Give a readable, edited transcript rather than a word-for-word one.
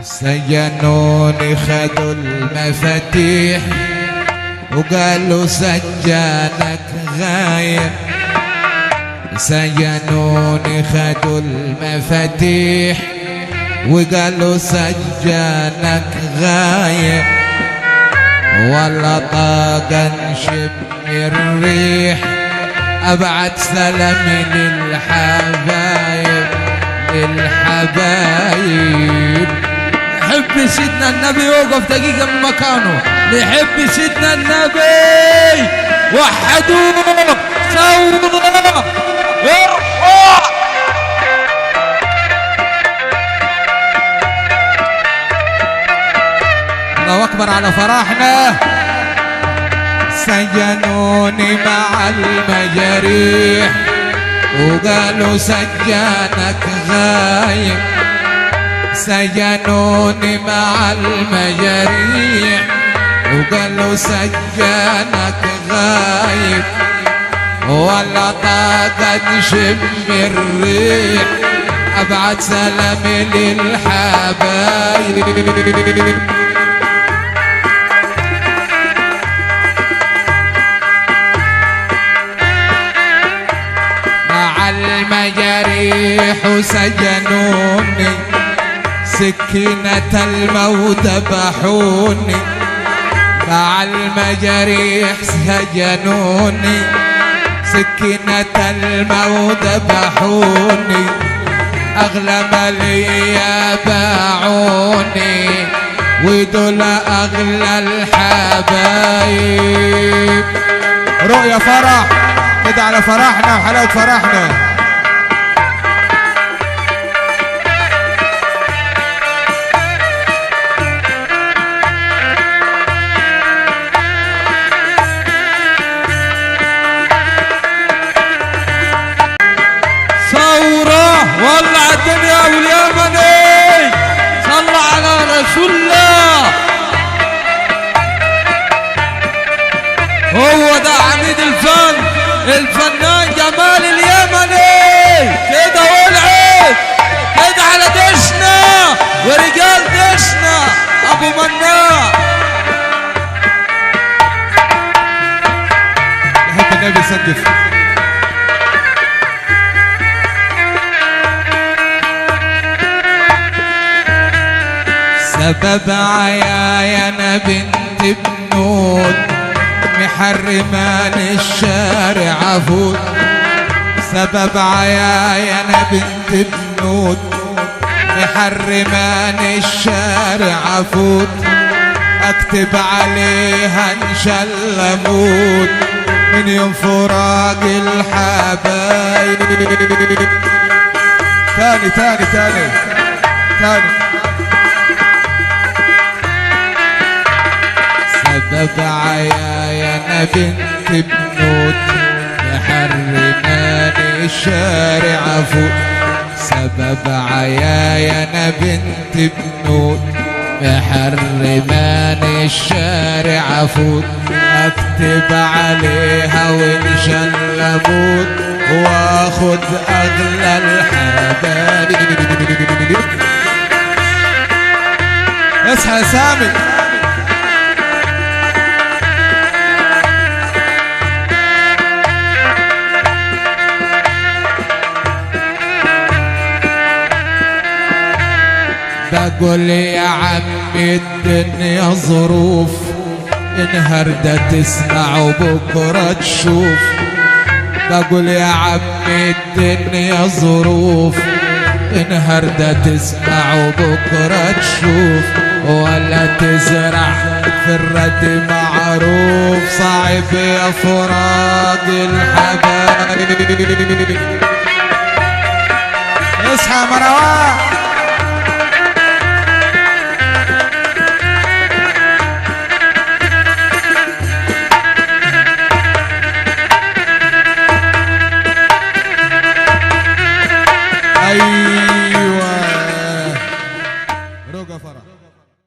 سجنوني خدوا المفاتيح وقالوا سجانك غايب. سجنوني خدوا المفاتيح وقالوا سجانك غايب. والله طاقة نشم الريح أبعت سلام للحبايب للحبايب. نحب سيدنا النبي يوقف دقيقة من مكانه. نحب سيدنا النبي وحدوه ثورة ارفع. الله أكبر على فرحنا. سجنوني مع المجاريح وقالوا سجانك غايب. سجنوني مع المجاريح وقالوا سجانك غايب. ولا طاقة نشم الريح أبعت سلامي للحبايب. مع المجاريح وسجنوني سكينة الموت ذبحوني. مع المجاريح سجنوني سكينة الموت ذبحوني. أغلى مالية باعوني ودول أغلى الحبايب. رؤيا فرح كده على فرحنا وحلاوة فرحنا. ولع الدنيا واليمني صلى على رسول الله. هو ده عميد الفن الفنان جمال اليمني. كده ولعت كده على دشنا ورجال دشنا ابو مناع. بحب النبي يسقف. سبب عيايا بنت بنود محرمان الشارع فوت. سبب عيايا بنت بنود محرمان الشارع فوت. اكتب عليها ان شاء الله اموت من يوم فراق الحبايب. تاني تاني تاني تاني. سبب عيايا بنت بنود محرمان الشارع فوت. سبب عيايا بنت بنود محرمان الشارع فوت. اكتب عليها وان شاء الله اموت واخد اغلى الحبايب. اصحى يا سامي. بقول يا عمي الدنيا ظروف انهردة تسمع وبكرة تشوف. بقول يا عمي الدنيا ظروف انهردة تسمع وبكرة تشوف. ولا تزرع في الرد معروف صعب يا فراق الحبايب. اصحى مروان.